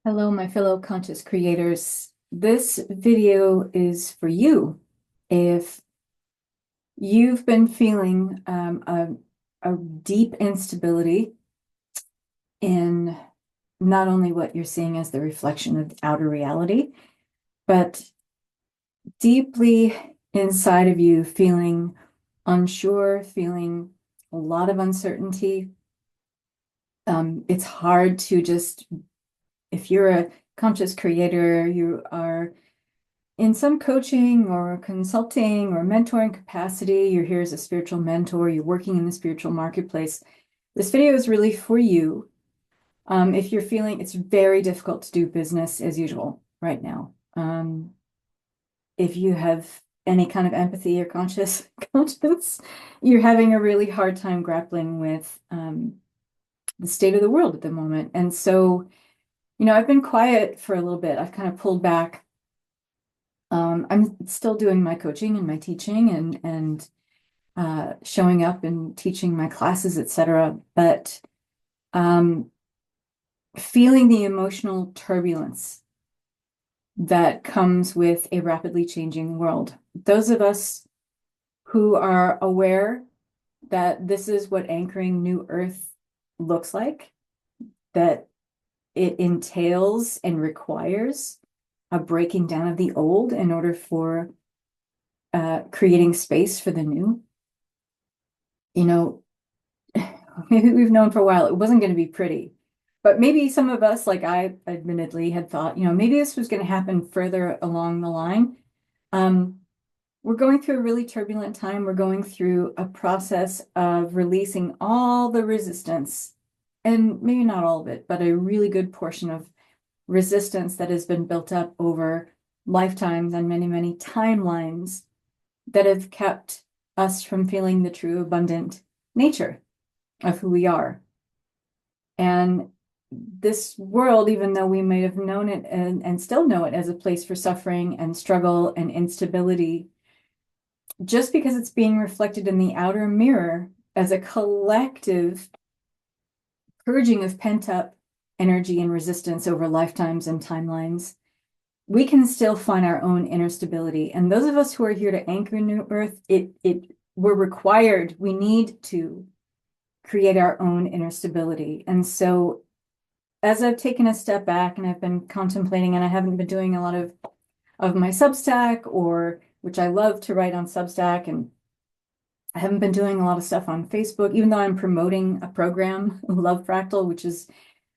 Hello, my fellow conscious creators. This video is for you. If you've been feeling a deep instability in not only what you're seeing as the reflection of the outer reality, but deeply inside of you feeling unsure, feeling a lot of uncertainty. It's hard to just, if you're a conscious creator, you are in some coaching or consulting or mentoring capacity, you're here as a spiritual mentor, you're working in the spiritual marketplace. This video is really for you. If you're feeling it's very difficult to do business as usual right now. If you have any kind of empathy or conscience, you're having a really hard time grappling with the state of the world at the moment. And so, I've been quiet for a little bit. I've kind of pulled back. I'm still doing my coaching and my teaching and showing up and teaching my classes, etc. But um, feeling the emotional turbulence that comes with a rapidly changing world. Those of us who are aware that this is what anchoring New Earth looks like, that it entails and requires a breaking down of the old in order for creating space for the new. You know, maybe we've known for a while it wasn't going to be pretty. But maybe some of us, like I admittedly had thought, maybe this was going to happen further along the line. Um, we're going through a really turbulent time. We're going through a process of releasing all the resistance, and maybe not all of it, but a really good portion of resistance that has been built up over lifetimes and many, many timelines that have kept us from feeling the true abundant nature of who we are. And this world, even though we may have known it and still know it as a place for suffering and struggle and instability, just because it's being reflected in the outer mirror as a collective purging of pent-up energy and resistance over lifetimes and timelines, we can still find our own inner stability. And those of us who are here to anchor New Earth, we're required, we need to create our own inner stability. And so as I've taken a step back and I've been contemplating, and I haven't been doing a lot of my Substack, or which I love to write on Substack, and I haven't been doing a lot of stuff on Facebook, even though I'm promoting a program, Love Fractal, which is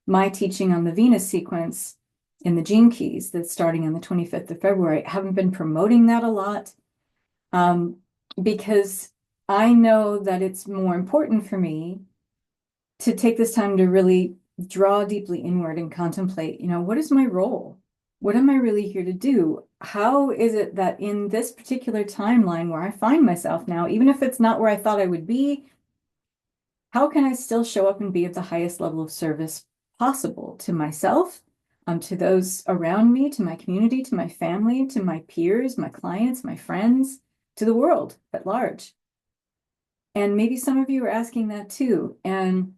my teaching on the Venus sequence in the Gene Keys that's starting on the 25th of February. I haven't been promoting that a lot because I know that it's more important for me to take this time to really draw deeply inward and contemplate, what is my role? What am I really here to do? How is it that in this particular timeline where I find myself now, even if it's not where I thought I would be, how can I still show up and be of the highest level of service possible to myself, to those around me, to my community, to my family, to my peers, my clients, my friends, to the world at large? And maybe some of you are asking that too. And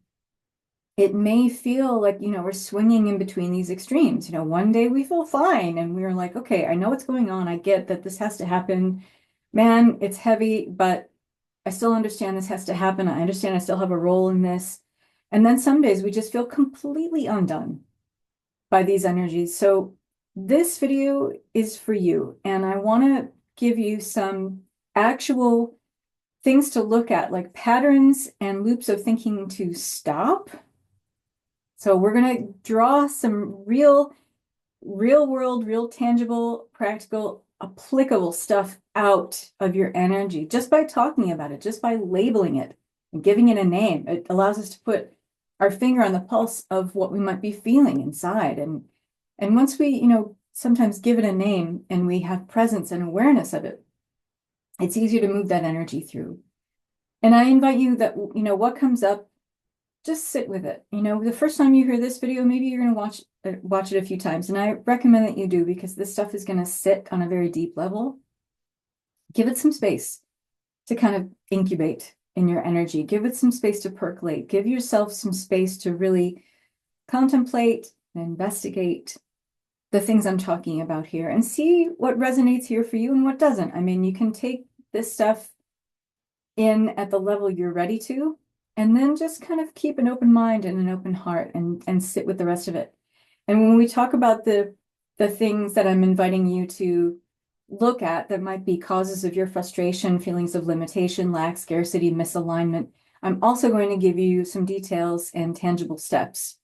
it may feel like, we're swinging in between these extremes. One day we feel fine and we're like, okay, I know what's going on. I get that this has to happen. Man, it's heavy, but I still understand this has to happen. I understand I still have a role in this. And then some days we just feel completely undone by these energies. So this video is for you. And I want to give you some actual things to look at, like patterns and loops of thinking to stop. So we're going to draw some real world, real tangible, practical, applicable stuff out of your energy just by talking about it, just by labeling it and giving it a name. It allows us to put our finger on the pulse of what we might be feeling inside. And once we, sometimes give it a name and we have presence and awareness of it, it's easier to move that energy through. And I invite you that, what comes up, just sit with it. The first time you hear this video, maybe you're going to watch it a few times. And I recommend that you do, because this stuff is going to sit on a very deep level. Give it some space to kind of incubate in your energy. Give it some space to percolate. Give yourself some space to really contemplate, and investigate the things I'm talking about here and see what resonates here for you and what doesn't. I mean, you can take this stuff in at the level you're ready to, and then just kind of keep an open mind and an open heart and sit with the rest of it. And when we talk about the things that I'm inviting you to look at that might be causes of your frustration, feelings of limitation, lack, scarcity, misalignment, I'm also going to give you some details and tangible steps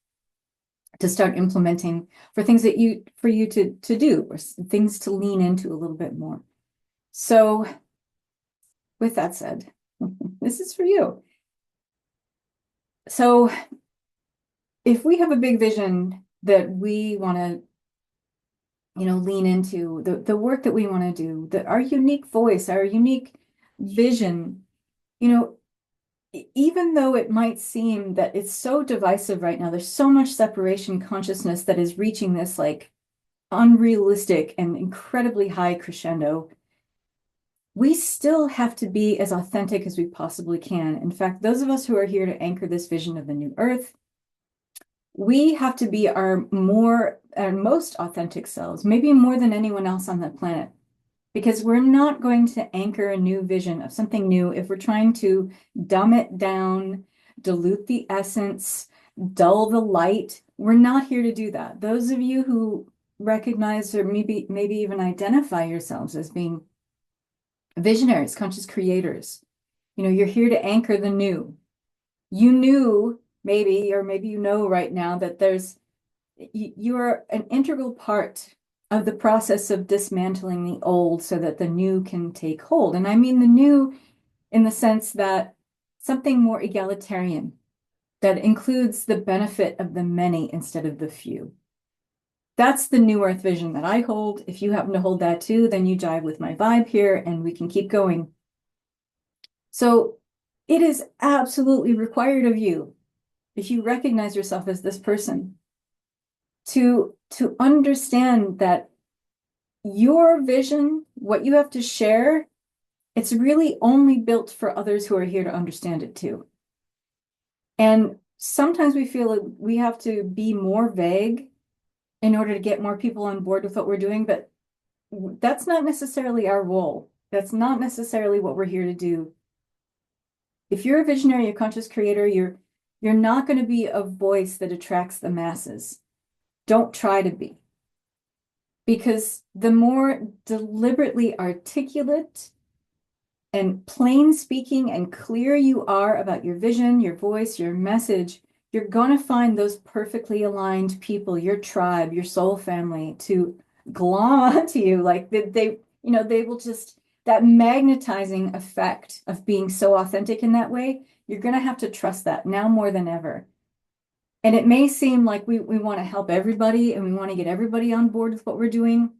to start implementing for things that for you to do, or things to lean into a little bit more. So with that said, this is for you. So if we have a big vision that we want to, lean into, the work that we want to do, our unique voice, our unique vision, even though it might seem that it's so divisive right now, there's so much separation consciousness that is reaching this like unrealistic and incredibly high crescendo, we still have to be as authentic as we possibly can. In fact, those of us who are here to anchor this vision of the new earth, we have to be our most authentic selves, maybe more than anyone else on the planet, because we're not going to anchor a new vision of something new if we're trying to dumb it down, dilute the essence, dull the light. We're not here to do that. Those of you who recognize or maybe even identify yourselves as being visionaries, conscious creators, you're here to anchor the new. You knew maybe, or maybe you know right now that you are an integral part of the process of dismantling the old so that the new can take hold. And I mean the new in the sense that something more egalitarian, that includes the benefit of the many instead of the few. That's the new earth vision that I hold. If you happen to hold that too, then you jive with my vibe here and we can keep going. So it is absolutely required of you, if you recognize yourself as this person, to understand that your vision, what you have to share, it's really only built for others who are here to understand it too. And sometimes we feel like we have to be more vague in order to get more people on board with what we're doing, but that's not necessarily our role. That's not necessarily what we're here to do. If you're a visionary, a conscious creator, you're not going to be a voice that attracts the masses. Don't try to be. Because the more deliberately articulate and plain speaking and clear you are about your vision, your voice, your message, you're going to find those perfectly aligned people, your tribe, your soul family, to glom onto you. Like they will just, that magnetizing effect of being so authentic in that way, you're going to have to trust that now more than ever. And it may seem like we want to help everybody and we want to get everybody on board with what we're doing.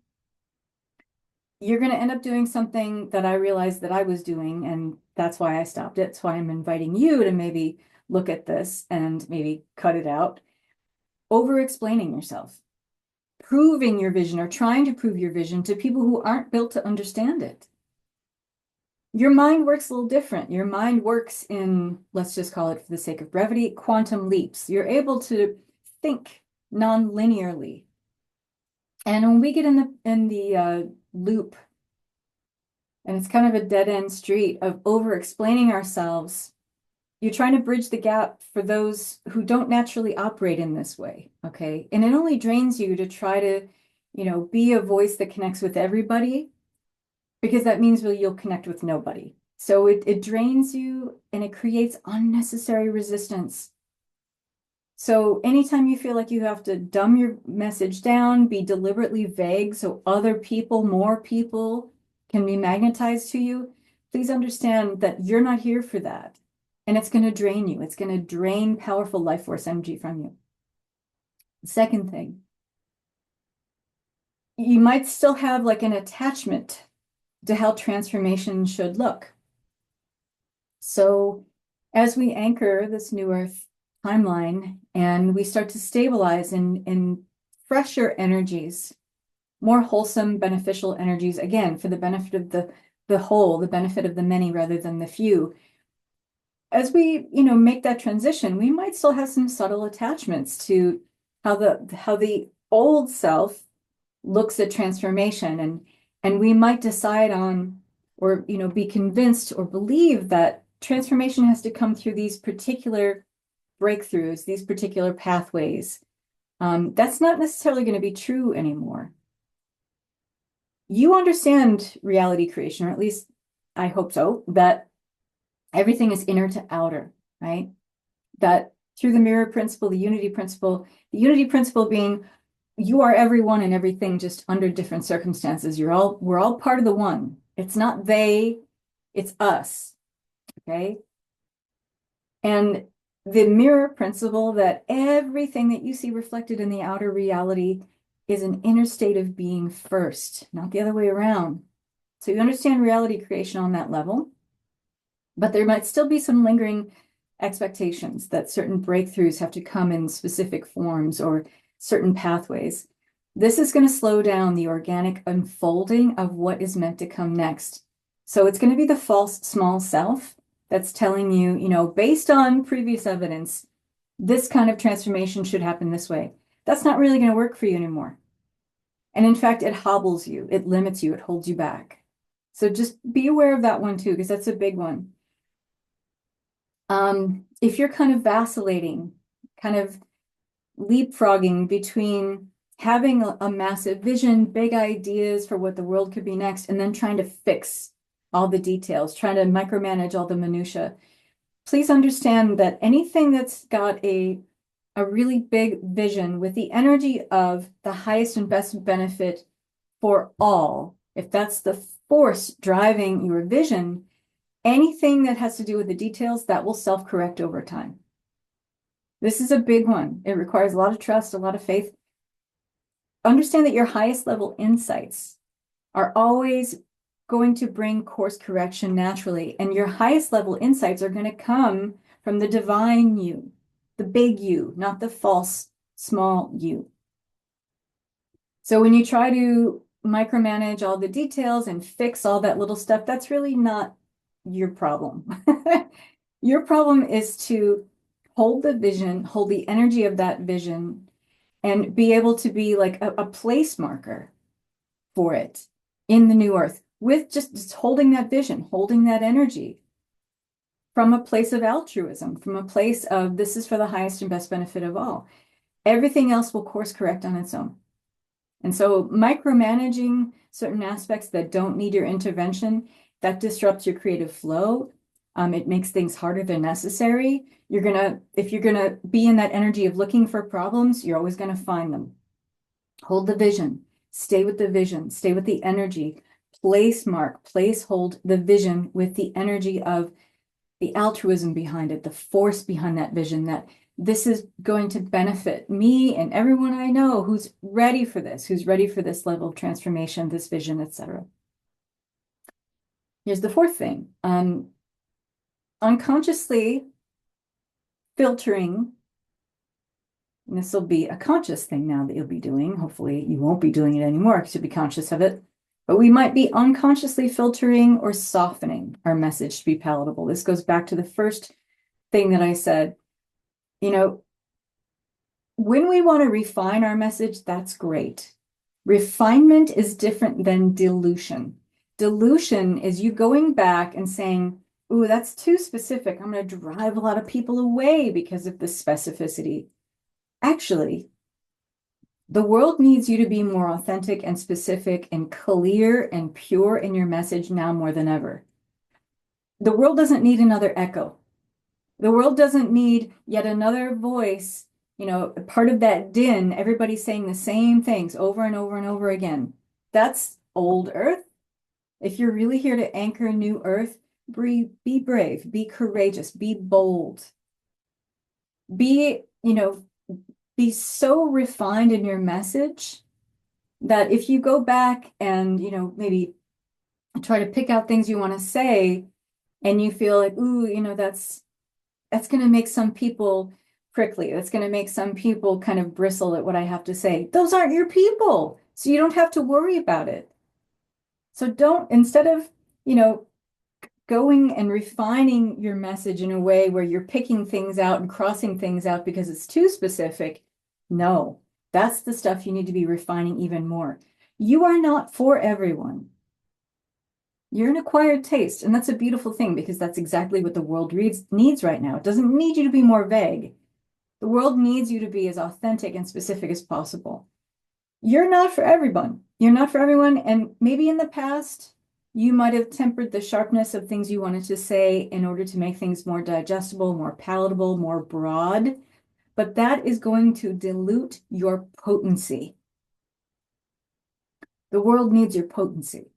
You're going to end up doing something that I realized that I was doing, and that's why I stopped it. That's why I'm inviting you to maybe look at this and maybe cut it out. Over-explaining yourself, proving your vision or trying to prove your vision to people who aren't built to understand it. Your mind works a little different. Your mind works in, let's just call it for the sake of brevity, quantum leaps. You're able to think non-linearly. And when we get in the loop, and it's kind of a dead-end street of over-explaining ourselves, you're trying to bridge the gap for those who don't naturally operate in this way, okay? And it only drains you to try to, be a voice that connects with everybody, because that means you'll connect with nobody. So it drains you and it creates unnecessary resistance. So anytime you feel like you have to dumb your message down, be deliberately vague so other people, more people can be magnetized to you, please understand that you're not here for that. And it's going to drain you. It's going to drain powerful life force energy from you. Second thing, you might still have like an attachment to how transformation should look. So as we anchor this new earth timeline and we start to stabilize in fresher energies, more wholesome, beneficial energies, again, for the benefit of the whole, the benefit of the many rather than the few. As we, make that transition, we might still have some subtle attachments to how the old self looks at transformation, and we might decide on, or be convinced or believe that transformation has to come through these particular breakthroughs, these particular pathways. That's not necessarily going to be true anymore. You understand reality creation, or at least I hope so, that everything is inner to outer, right? That through the mirror principle, the unity principle being you are everyone and everything just under different circumstances. We're all part of the one. It's not they, it's us, okay? And the mirror principle, that everything that you see reflected in the outer reality is an inner state of being first, not the other way around. So you understand reality creation on that level, but there might still be some lingering expectations that certain breakthroughs have to come in specific forms or certain pathways. This is going to slow down the organic unfolding of what is meant to come next. So it's going to be the false small self that's telling you, based on previous evidence, this kind of transformation should happen this way. That's not really going to work for you anymore. And in fact, it hobbles you, it limits you, it holds you back. So just be aware of that one too, because that's a big one. If you're kind of vacillating, kind of leapfrogging between having a massive vision, big ideas for what the world could be next, and then trying to fix all the details, trying to micromanage all the minutia, please understand that anything that's got a really big vision with the energy of the highest and best benefit for all, if that's the force driving your vision, anything that has to do with the details, that will self-correct over time. This is a big one. It requires a lot of trust, a lot of faith. Understand that your highest level insights are always going to bring course correction naturally. And your highest level insights are going to come from the divine you, the big you, not the false small you. So when you try to micromanage all the details and fix all that little stuff, that's really not your problem. Your problem is to hold the vision, hold the energy of that vision, and be able to be like a place marker for it in the new earth with just holding that vision, holding that energy from a place of altruism, from a place of this is for the highest and best benefit of all. Everything else will course correct on its own. And so micromanaging certain aspects that don't need your intervention, that disrupts your creative flow. It makes things harder than necessary. If you're gonna be in that energy of looking for problems, you're always gonna find them. Hold the vision, stay with the vision, stay with the energy, hold the vision with the energy of the altruism behind it, the force behind that vision, that this is going to benefit me and everyone I know who's ready for this level of transformation, this vision, etc. Here's the fourth thing. Unconsciously filtering, and this will be a conscious thing now that you'll be doing. Hopefully you won't be doing it anymore because you'll be conscious of it. But we might be unconsciously filtering or softening our message to be palatable. This goes back to the first thing that I said. When we want to refine our message, that's great. Refinement is different than dilution. Dilution is you going back and saying, ooh, that's too specific. I'm going to drive a lot of people away because of the specificity. Actually, the world needs you to be more authentic and specific and clear and pure in your message now more than ever. The world doesn't need another echo. The world doesn't need yet another voice, part of that din, everybody saying the same things over and over and over again. That's old earth. If you're really here to anchor a new earth, be brave, be courageous, be bold. Be so refined in your message that if you go back and, maybe try to pick out things you want to say and you feel like, ooh, that's going to make some people prickly. That's going to make some people kind of bristle at what I have to say. Those aren't your people. So you don't have to worry about it. So instead of, going and refining your message in a way where you're picking things out and crossing things out because it's too specific, No, that's the stuff you need to be refining even more. You are not for everyone. You're an acquired taste, and that's a beautiful thing because that's exactly what the world needs right now. It doesn't need you to be more vague. The world needs you to be as authentic and specific as possible. You're not for everyone. You're not for everyone. And maybe in the past, you might have tempered the sharpness of things you wanted to say in order to make things more digestible, more palatable, more broad. But that is going to dilute your potency. The world needs your potency.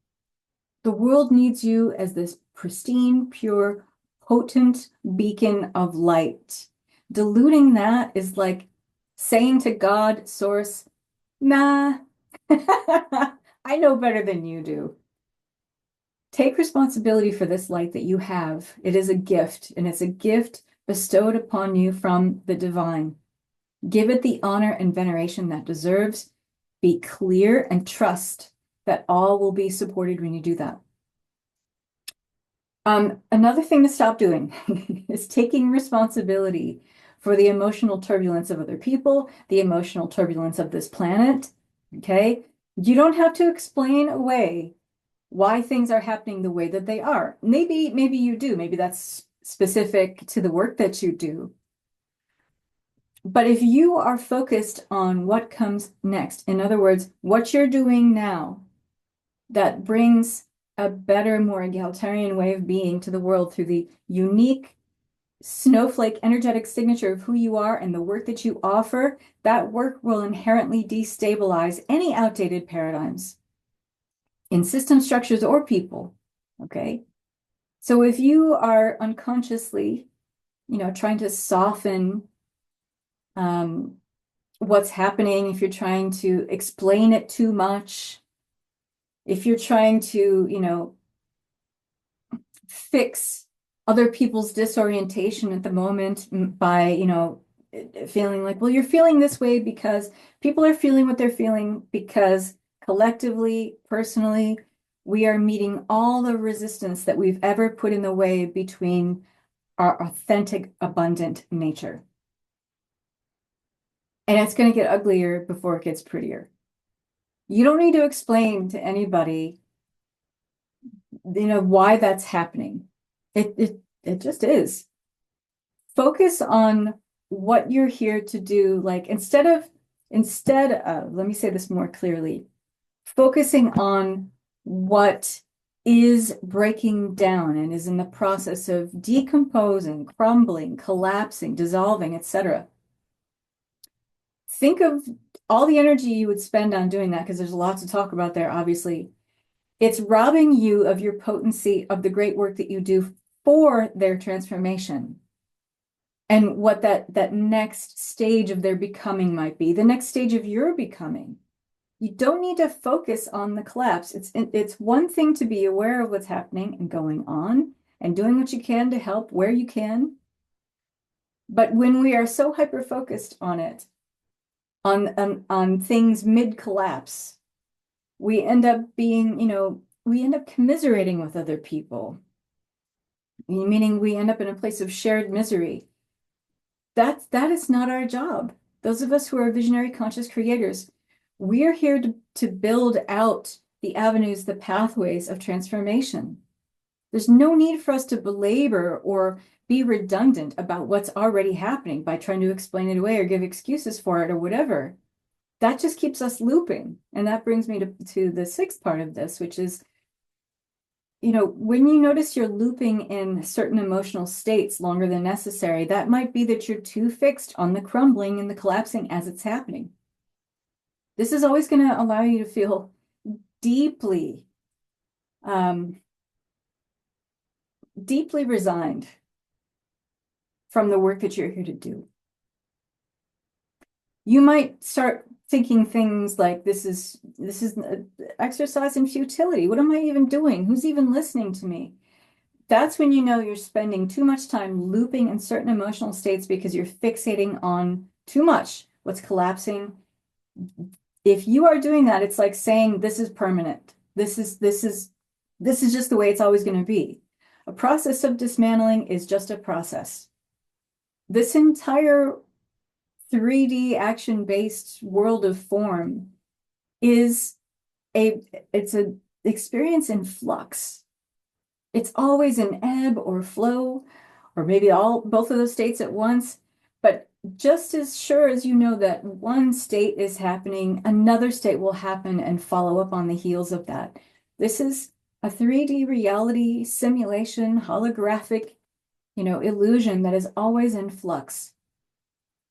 The world needs you as this pristine, pure, potent beacon of light. Diluting that is like saying to God, Source, nah, I know better than you do. Take responsibility for this light that you have. It is a gift, and it's a gift bestowed upon you from the divine. Give it the honor and veneration that deserves. Be clear and trust that all will be supported when you do that. Another thing to stop doing is taking responsibility for the emotional turbulence of other people, the emotional turbulence of this planet. Okay? You don't have to explain away why things are happening the way that they are. Maybe you do. Maybe that's specific to the work that you do. But if you are focused on what comes next, in other words, what you're doing now that brings a better, more egalitarian way of being to the world through the unique snowflake energetic signature of who you are and the work that you offer, that work will inherently destabilize any outdated paradigms in system structures or people. Okay. So if you are unconsciously, trying to soften what's happening, if you're trying to explain it too much, if you're trying to, fix other people's disorientation at the moment by, feeling like, well, you're feeling this way because people are feeling what they're feeling because collectively, personally, we are meeting all the resistance that we've ever put in the way between our authentic, abundant nature. And it's going to get uglier before it gets prettier. You don't need to explain to anybody, why that's happening. It just is. Focus on what you're here to do. Like instead of, let me say this more clearly, focusing on what is breaking down and is in the process of decomposing, crumbling, collapsing, dissolving, etc. Think of all the energy you would spend on doing that, because there's a lot to talk about there, obviously. It's robbing you of your potency of the great work that you do for their transformation and what that next stage of their becoming might be, the next stage of your becoming. You don't need to focus on the collapse. It's one thing to be aware of what's happening and going on and doing what you can to help where you can. But when we are so hyper-focused on it, on things mid-collapse, we end up being, we end up commiserating with other people, meaning we end up in a place of shared misery. That is not our job. Those of us who are visionary conscious creators, we are here to build out the avenues, the pathways of transformation. There's no need for us to belabor or be redundant about what's already happening by trying to explain it away or give excuses for it or whatever. That just keeps us looping. And that brings me to the sixth part of this, which is, when you notice you're looping in certain emotional states longer than necessary, that might be that you're too fixed on the crumbling and the collapsing as it's happening. This is always going to allow you to feel deeply, deeply resigned from the work that you're here to do. You might start thinking things like, this is exercise in futility. What am I even doing? Who's even listening to me? That's when you know you're spending too much time looping in certain emotional states because you're fixating on too much, what's collapsing. If you are doing that, it's like saying this is permanent. This is just the way it's always going to be. A process of dismantling is just a process. This entire 3D action-based world of form is it's a experience in flux. It's always an ebb or flow, or maybe both of those states at once. But just as sure as you know that one state is happening, another state will happen and follow up on the heels of that. This is a 3D reality simulation, holographic, illusion that is always in flux.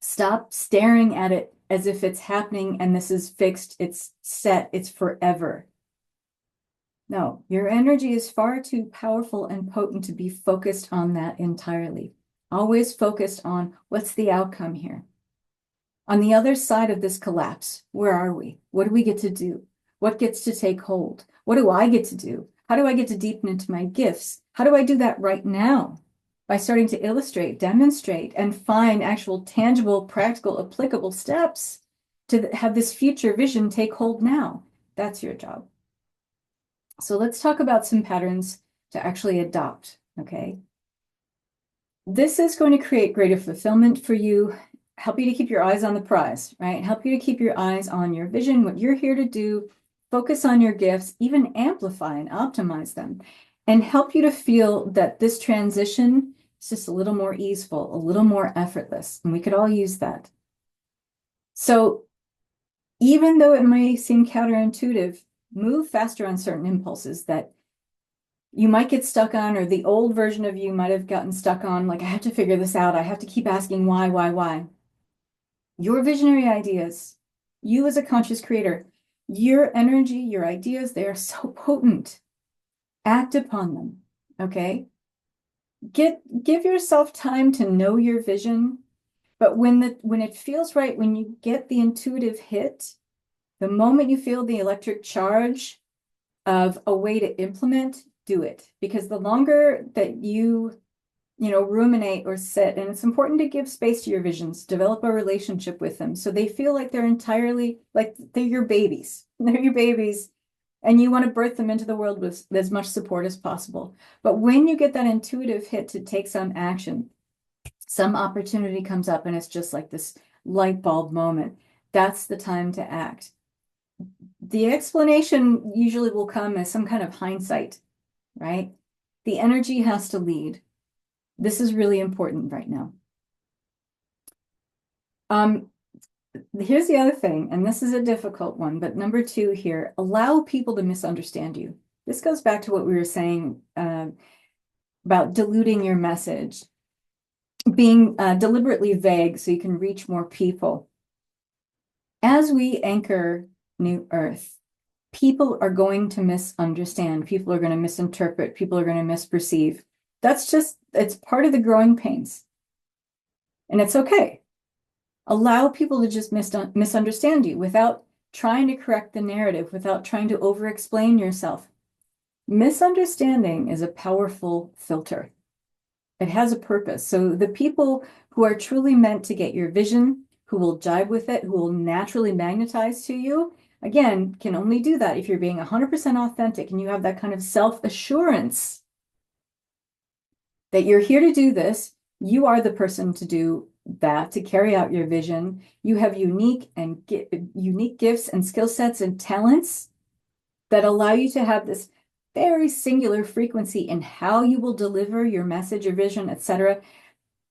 Stop staring at it as if it's happening and this is fixed, it's set, it's forever. No, your energy is far too powerful and potent to be focused on that entirely. Always focused on what's the outcome here. On the other side of this collapse, where are we? What do we get to do? What gets to take hold? What do I get to do? How do I get to deepen into my gifts? How do I do that right now? By starting to illustrate, demonstrate, and find actual tangible, practical, applicable steps to have this future vision take hold now. That's your job. So let's talk about some patterns to actually adopt, okay? This is going to create greater fulfillment for you, help you to keep your eyes on the prize, right? Help you to keep your eyes on your vision, what you're here to do, focus on your gifts, even amplify and optimize them, and help you to feel that this transition is just a little more easeful, a little more effortless, and we could all use that. So even though it may seem counterintuitive, move faster on certain impulses that you might get stuck on, or the old version of you might have gotten stuck on, like, I have to figure this out. I have to keep asking why. Your visionary ideas, you as a conscious creator, your energy, your ideas, they are so potent. Act upon them, okay? Give yourself time to know your vision, but when it feels right, when you get the intuitive hit, the moment you feel the electric charge of a way to implement, do it. Because the longer that you ruminate or sit, and it's important to give space to your visions, develop a relationship with them so they feel like they're entirely, like they're your babies. They're your babies, and you want to birth them into the world with as much support as possible. But when you get that intuitive hit to take some action, some opportunity comes up and it's just like this light bulb moment. That's the time to act. The explanation usually will come as some kind of hindsight, right? The energy has to lead. This is really important right now. Here's the other thing, and this is a difficult one, but number 2 here, allow people to misunderstand you. This goes back to what we were saying about diluting your message, being deliberately vague so you can reach more people. As we anchor New Earth, people are going to misunderstand. People are going to misinterpret. People are going to misperceive. It's part of the growing pains. And it's okay. Allow people to just misunderstand you without trying to correct the narrative, without trying to over-explain yourself. Misunderstanding is a powerful filter. It has a purpose. So the people who are truly meant to get your vision, who will jibe with it, who will naturally magnetize to you, again, can only do that if you're being 100% authentic and you have that kind of self-assurance that you're here to do this. You are the person to do that, to carry out your vision. You have unique gifts and skill sets and talents that allow you to have this very singular frequency in how you will deliver your message, your vision, etc.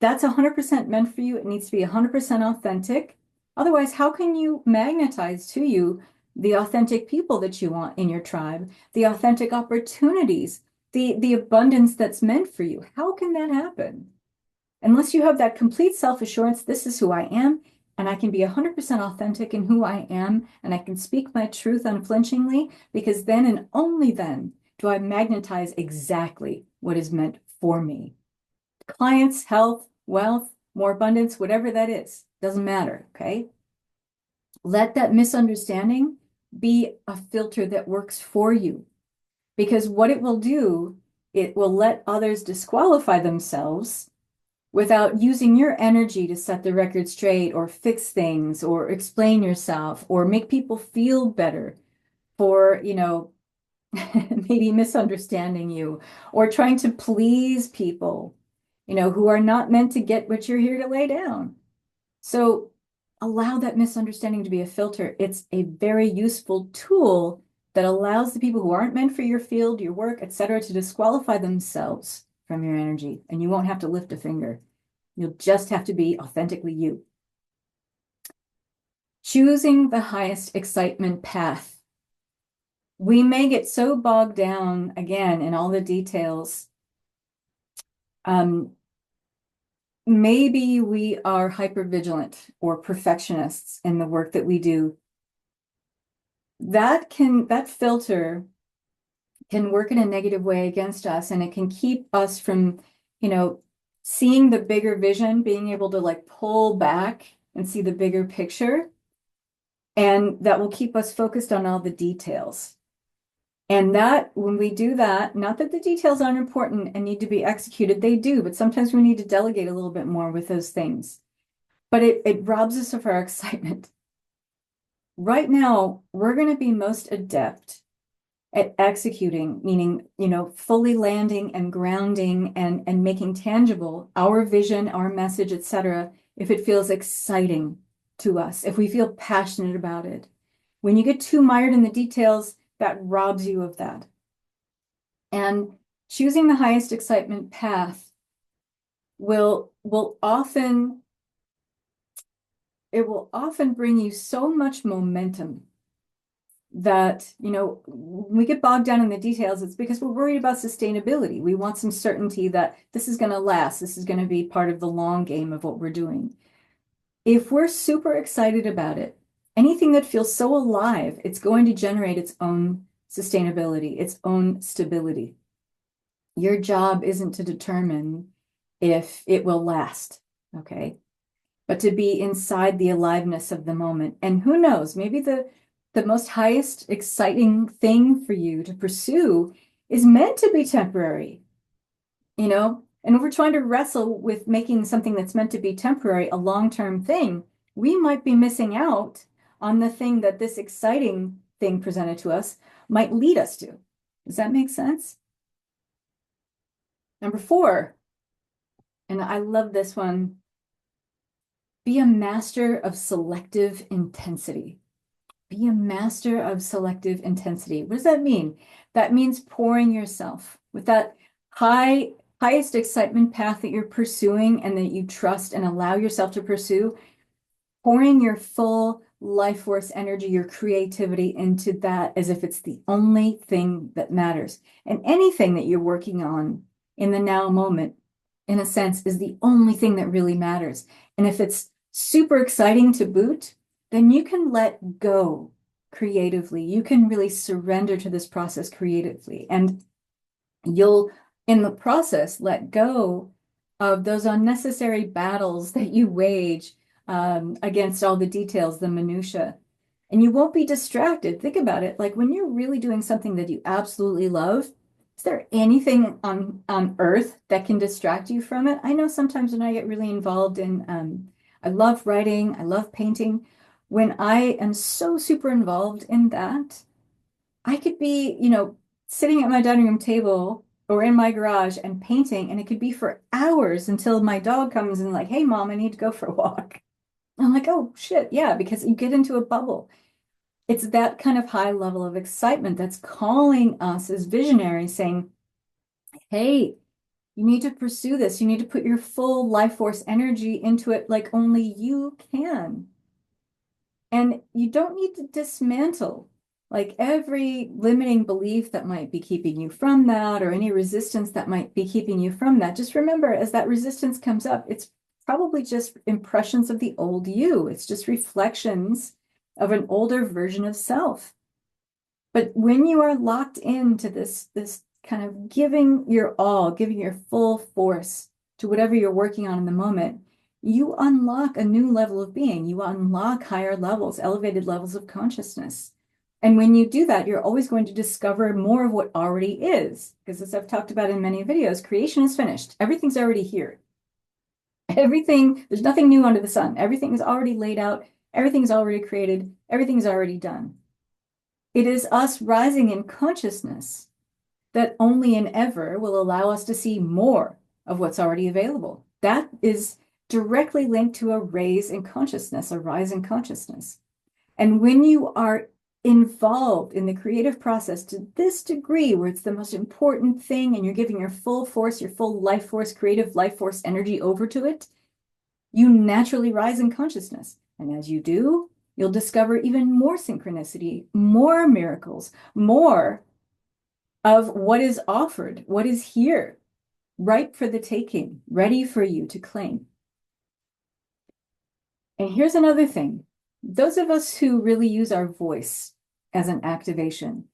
That's 100% meant for you. It needs to be 100% authentic. Otherwise, how can you magnetize to you the authentic people that you want in your tribe, the authentic opportunities, the abundance that's meant for you? How can that happen? Unless you have that complete self-assurance, this is who I am, and I can be 100% authentic in who I am, and I can speak my truth unflinchingly, because then and only then do I magnetize exactly what is meant for me. Clients, health, wealth, more abundance, whatever that is, doesn't matter, okay? Let that misunderstanding be a filter that works for you, because what it will do, it will let others disqualify themselves without using your energy to set the record straight or fix things or explain yourself or make people feel better for, maybe misunderstanding you or trying to please people, who are not meant to get what you're here to lay down. So allow that misunderstanding to be a filter. It's a very useful tool that allows the people who aren't meant for your field, your work, etc., to disqualify themselves from your energy. And you won't have to lift a finger. You'll just have to be authentically you. Choosing the highest excitement path. We may get so bogged down again in all the details. Maybe we are hypervigilant or perfectionists in the work that we do. That filter can work in a negative way against us, and it can keep us from, seeing the bigger vision, being able to like pull back and see the bigger picture. And that will keep us focused on all the details. And that when we do that, not that the details aren't important and need to be executed, they do, but sometimes we need to delegate a little bit more with those things. But it robs us of our excitement. Right now, we're going to be most adept at executing, meaning, fully landing and grounding and making tangible our vision, our message, etc., if it feels exciting to us, if we feel passionate about it. When you get too mired in the details, that robs you of that. And choosing the highest excitement path will often bring you so much momentum that, we get bogged down in the details. It's because we're worried about sustainability. We want some certainty that this is going to last. This is going to be part of the long game of what we're doing. If we're super excited about it, anything that feels so alive, it's going to generate its own sustainability, its own stability. Your job isn't to determine if it will last, okay? But to be inside the aliveness of the moment. And who knows, maybe the most highest exciting thing for you to pursue is meant to be temporary, And if we're trying to wrestle with making something that's meant to be temporary a long-term thing, we might be missing out on the thing that this exciting thing presented to us might lead us to. Does that make sense? Number 4, and I love this one, be a master of selective intensity. Be a master of selective intensity. What does that mean? That means pouring yourself with that highest excitement path that you're pursuing and that you trust and allow yourself to pursue, pouring your full life force energy, your creativity into that as if it's the only thing that matters. And anything that you're working on in the now moment, in a sense, is the only thing that really matters. And if it's super exciting to boot, then you can let go creatively. You can really surrender to this process creatively. And you'll, in the process, let go of those unnecessary battles that you wage against all the details, the minutia. And you won't be distracted. Think about it. Like when you're really doing something that you absolutely love, is there anything on earth that can distract you from it? I know sometimes when I get really involved in, I love writing, I love painting. When I am so super involved in that, I could be, sitting at my dining room table or in my garage and painting, and it could be for hours until my dog comes and like, hey, mom, I need to go for a walk. I'm like, oh, shit, yeah, because you get into a bubble. It's that kind of high level of excitement that's calling us as visionaries saying, hey, you need to pursue this. You need to put your full life force energy into it like only you can. And you don't need to dismantle like every limiting belief that might be keeping you from that or any resistance that might be keeping you from that. Just remember, as that resistance comes up, it's probably just impressions of the old you. It's just reflections of an older version of self. But when you are locked into this kind of giving your all, giving your full force to whatever you're working on in the moment, you unlock a new level of being. You unlock higher levels, elevated levels of consciousness. And when you do that, you're always going to discover more of what already is. Because as I've talked about in many videos, creation is finished. Everything's already here. There's nothing new under the sun. Everything is already laid out. Everything's already created. Everything's already done. It is us rising in consciousness that only and ever will allow us to see more of what's already available. That is directly linked to a raise in consciousness, a rise in consciousness. And when you are involved in the creative process to this degree, where it's the most important thing and you're giving your full force, your full life force, creative life force energy over to it, you naturally rise in consciousness. And as you do, you'll discover even more synchronicity, more miracles, more of what is offered, what is here, ripe for the taking, ready for you to claim. And here's another thing. Those of us who really use our voice as an activation,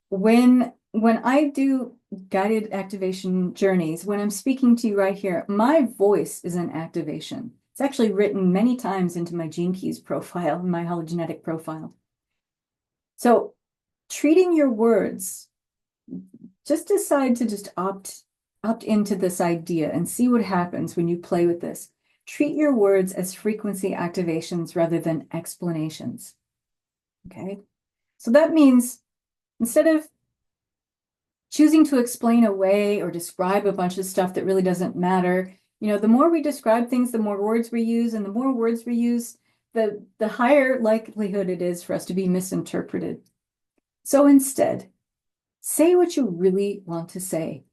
when I do guided activation journeys, when I'm speaking to you right here, my voice is an activation. It's actually written many times into my Gene Keys profile, my hologenetic profile. So treating your words, just decide to just opt into this idea and see what happens when you play with this. Treat your words as frequency activations rather than explanations. Okay? So that means instead of choosing to explain away or describe a bunch of stuff that really doesn't matter, the more we describe things, the more words we use, and the more words we use, the higher likelihood it is for us to be misinterpreted. So instead, say what you really want to say.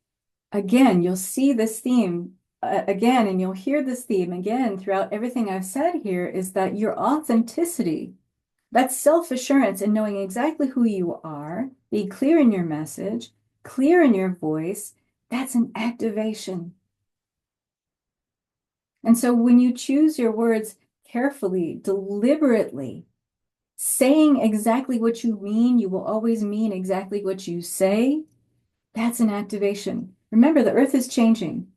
Again, you'll see this theme again, and you'll hear this theme again throughout everything I've said here, is that your authenticity, that self-assurance in knowing exactly who you are, being clear in your message, clear in your voice, that's an activation. And so when you choose your words carefully, deliberately, saying exactly what you mean, you will always mean exactly what you say, that's an activation. Remember, the earth is changing.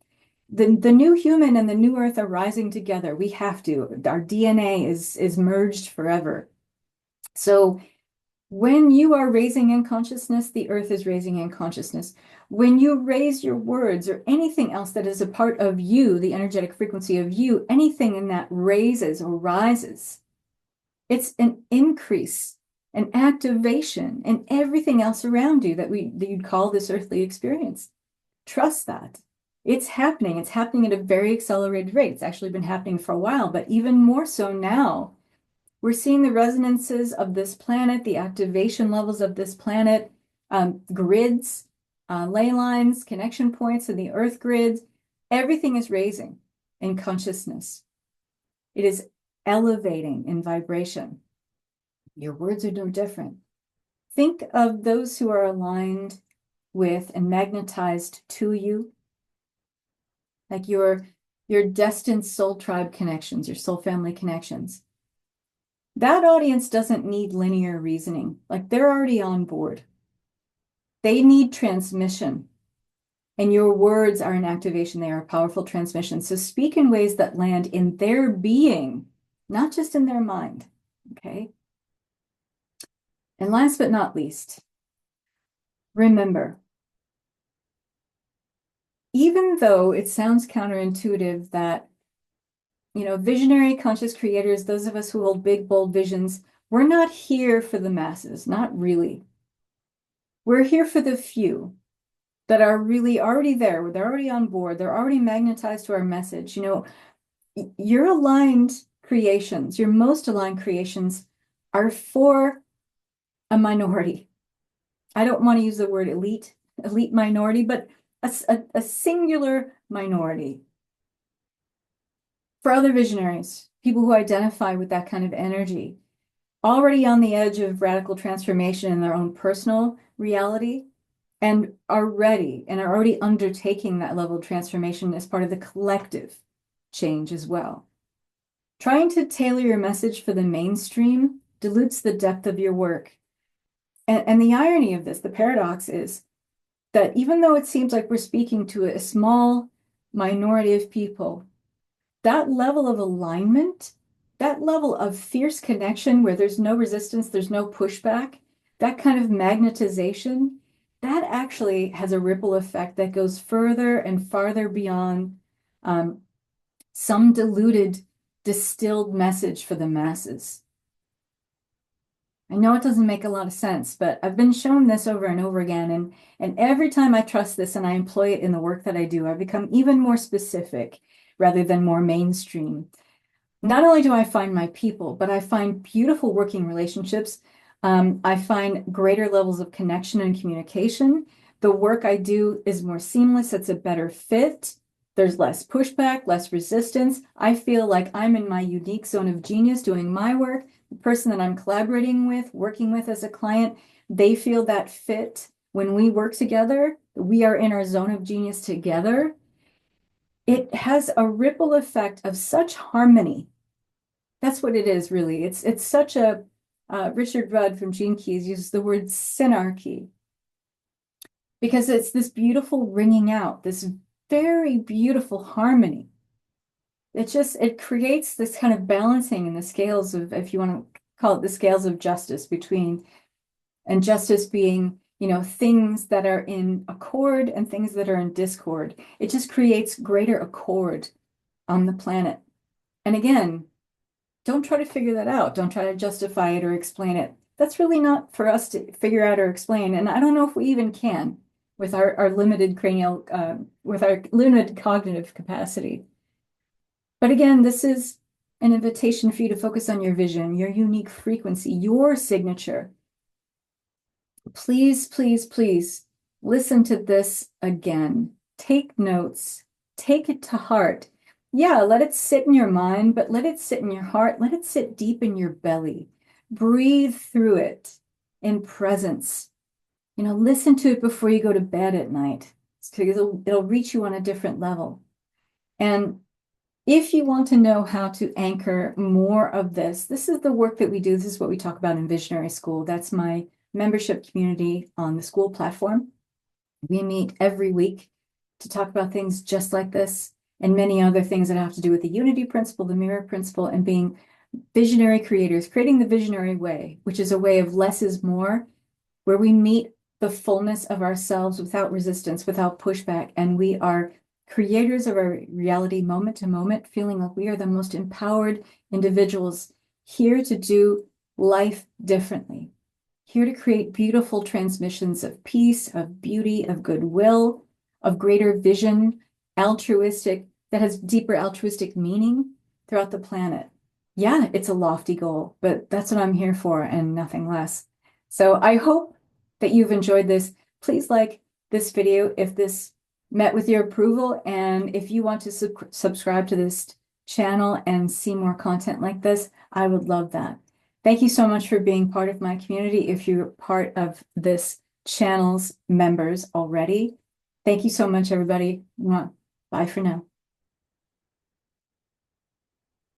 The new human and the new earth are rising together. We have to. Our DNA is merged forever. So when you are raising in consciousness, the earth is raising in consciousness. When you raise your words or anything else that is a part of you, the energetic frequency of you, anything in that raises or rises, it's an increase, an activation in everything else around you that you'd call this earthly experience. Trust that. It's happening. It's happening at a very accelerated rate. It's actually been happening for a while, but even more so now. We're seeing the resonances of this planet, the activation levels of this planet, grids, ley lines, connection points in the earth grids. Everything is raising in consciousness. It is elevating in vibration. Your words are no different. Think of those who are aligned with and magnetized to you, like your destined soul tribe connections, your soul family connections. That audience doesn't need linear reasoning. Like, they're already on board. They need transmission. And your words are an activation. They are a powerful transmission. So speak in ways that land in their being, not just in their mind. Okay? And last but not least, remember, even though it sounds counterintuitive that, visionary conscious creators, those of us who hold big, bold visions, we're not here for the masses, not really. We're here for the few that are really already there. They're already on board. They're already magnetized to our message. Your aligned creations, your most aligned creations are for a minority. I don't want to use the word elite minority, but a singular minority. For other visionaries, people who identify with that kind of energy, already on the edge of radical transformation in their own personal reality, and are ready and are already undertaking that level of transformation as part of the collective change as well. Trying to tailor your message for the mainstream dilutes the depth of your work. And the irony of this, the paradox, is that even though it seems like we're speaking to a small minority of people, that level of alignment, that level of fierce connection where there's no resistance, there's no pushback, that kind of magnetization, that actually has a ripple effect that goes further and farther beyond some diluted, distilled message for the masses. I know it doesn't make a lot of sense, but I've been shown this over and over again. And every time I trust this and I employ it in the work that I do, I become even more specific. rather than more mainstream. Not only do I find my people, but I find beautiful working relationships. I find greater levels of connection and communication. The work I do is more seamless. It's a better fit. There's less pushback, less resistance. I feel like I'm in my unique zone of genius doing my work. The person that I'm collaborating with, working with as a client, they feel that fit. When we work together, we are in our zone of genius together. It has a ripple effect of such harmony. That's what it is, really. It's such a Richard Rudd from Gene Keys uses the word synarchy because it's this beautiful ringing out, this very beautiful harmony. It creates this kind of balancing in the scales of, if you want to call it the scales of justice between, and justice being, things that are in accord and things that are in discord. It just creates greater accord on the planet. And again, don't try to figure that out. Don't try to justify it or explain it. That's really not for us to figure out or explain. And I don't know if we even can with our limited with our limited cognitive capacity. But again, this is an invitation for you to focus on your vision, your unique frequency, your signature. Please, please, please listen to this again. Take notes. Take it to heart. Yeah, let it sit in your mind, but let it sit in your heart. Let it sit deep in your belly. Breathe through it in presence. Listen to it before you go to bed at night, because it'll reach you on a different level. And if you want to know how to anchor more of this is the work that we do. This is what we talk about in Visionary School. That's my membership community on the school platform. We meet every week to talk about things just like this and many other things that have to do with the unity principle, the mirror principle, and being visionary creators, creating the visionary way, which is a way of less is more, where we meet the fullness of ourselves without resistance, without pushback, and we are creators of our reality moment to moment, feeling like we are the most empowered individuals here to do life differently, here to create beautiful transmissions of peace, of beauty, of goodwill, of greater vision, altruistic, that has deeper altruistic meaning throughout the planet. Yeah, it's a lofty goal, but that's what I'm here for and nothing less. So I hope that you've enjoyed this. Please like this video if this met with your approval, and if you want to subscribe to this channel and see more content like this, I would love that. Thank you so much for being part of my community. If you're part of this channel's members already, thank you so much, everybody. Bye for now.